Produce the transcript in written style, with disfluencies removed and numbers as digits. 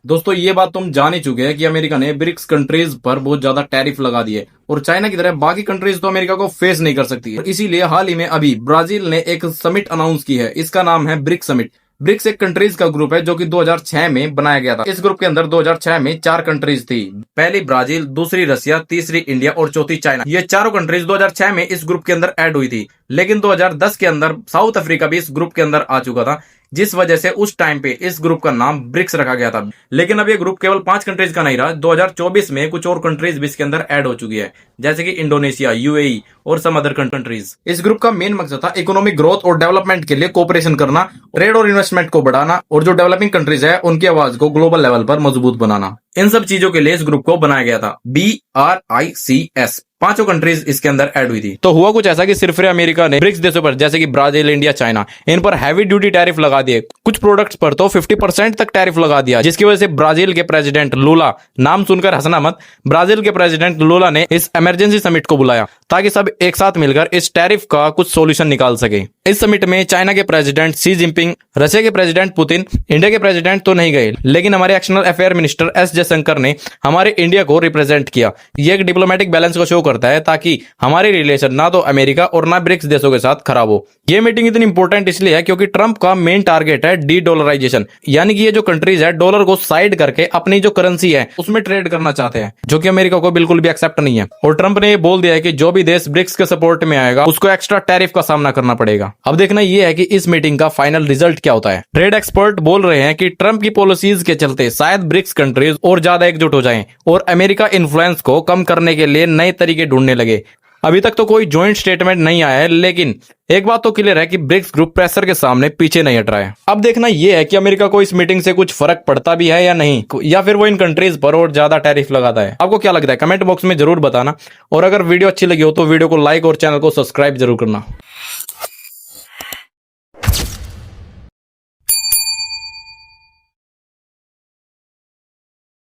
दोस्तों ये बात तुम जान ही चुके हैं कि अमेरिका ने ब्रिक्स कंट्रीज पर बहुत ज्यादा टैरिफ लगा दिए और चाइना की तरह बाकी कंट्रीज तो अमेरिका को फेस नहीं कर सकती है। इसीलिए हाल ही में अभी ब्राजील ने एक समिट अनाउंस की है, इसका नाम है ब्रिक्स समिट। ब्रिक्स एक कंट्रीज का ग्रुप है जो कि 2006 में बनाया गया था। इस ग्रुप के अंदर 2006 में 4 कंट्रीज थी, पहली ब्राजील, दूसरी रसिया, तीसरी इंडिया और चौथी चाइना। ये चारों कंट्रीज 2006 में इस ग्रुप के अंदर ऐड हुई थी, लेकिन 2010 के अंदर साउथ अफ्रीका भी इस ग्रुप के अंदर आ चुका था, जिस वजह से उस टाइम पे इस ग्रुप का नाम ब्रिक्स रखा गया था। लेकिन अब ये ग्रुप केवल 5 कंट्रीज का नहीं रहा, 2024 में कुछ और कंट्रीज भी इसके अंदर ऐड हो चुकी है, जैसे कि इंडोनेशिया, यूएई और सम अदर कंट्रीज। इस ग्रुप का मेन मकसद था इकोनॉमिक ग्रोथ और डेवलपमेंट के लिए कोऑपरेशन करना, ट्रेड और इन्वेस्टमेंट को बढ़ाना और जो डेवलपिंग कंट्रीज है उनकी आवाज को ग्लोबल लेवल पर मजबूत बनाना। इन सब चीजों के लिए इस ग्रुप को बनाया गया था। BRICS, 5 कंट्रीज इसके अंदर ऐड हुई थी। तो हुआ कुछ ऐसा कि सिर्फ अमेरिका ने ब्रिक्स देशों पर जैसे कि ब्राजील, इंडिया, चाइना, इन पर हैवी ड्यूटी टैरिफ लगा दिए। कुछ प्रोडक्ट्स पर तो 50% तक टैरिफ लगा दिया, जिसकी वजह से ब्राजील के प्रेसिडेंट लूला, नाम सुनकर हंसना मत, ब्राजील के प्रेसिडेंट लूला ने इस इमरजेंसी समिट को बुलाया ताकि सब एक साथ मिलकर इस टैरिफ का कुछ सोल्यूशन निकाल सके। इस समिट में चाइना के प्रेसिडेंट शी जिनपिंग, रशिया के प्रेसिडेंट पुतिन, इंडिया के प्रेसिडेंट तो नहीं गए, लेकिन हमारे external affair minister S Jaishankar ने हमारे इंडिया को रिप्रेजेंट किया। ये एक डिप्लोमेटिक बैलेंस को शो करता है ताकि हमारी रिलेशन ना तो अमेरिका और ना ब्रिक्स देशों के साथ खराब हो। ये मीटिंग इतनी इंपॉर्टेंट इसलिए है क्योंकि ट्रंप का मेन टारगेट है डी डॉलराइजेशन, यानी कि ये जो कंट्रीज है डॉलर को साइड करके अपनी जो करेंसी है उसमें ट्रेड करना चाहते हैं, जो कि अमेरिका को बिल्कुल भी एक्सेप्ट नहीं है। और ट्रंप ने ये बोल दिया है कि जो भी देश ब्रिक्स के सपोर्ट में आएगा उसको एक्स्ट्रा टैरिफ का सामना करना पड़ेगा। अब देखना यह है कि इस मीटिंग का फाइनल रिजल्ट क्या होता है। ट्रेड एक्सपर्ट बोल रहे हैं कि ट्रंप की पॉलिसीज के चलते शायद ब्रिक्स कंट्रीज और ज्यादा एकजुट हो जाएं और अमेरिका इन्फ्लुएंस को कम करने के लिए नए तरीके ढूंढने लगे। अभी तक तो कोई जॉइंट स्टेटमेंट नहीं आया है, लेकिन एक बात तो क्लियर है कि ब्रिक्स ग्रुप प्रेशर के सामने पीछे नहीं हट रहा है। अब देखना यह है कि अमेरिका को इस मीटिंग से कुछ फर्क पड़ता भी है या नहीं, या फिर वो इन कंट्रीज पर और ज्यादा टैरिफ लगाता है। आपको क्या लगता है कमेंट बॉक्स में जरूर बताना, और अगर वीडियो अच्छी लगी हो तो वीडियो को लाइक और चैनल को सब्सक्राइब जरूर करना।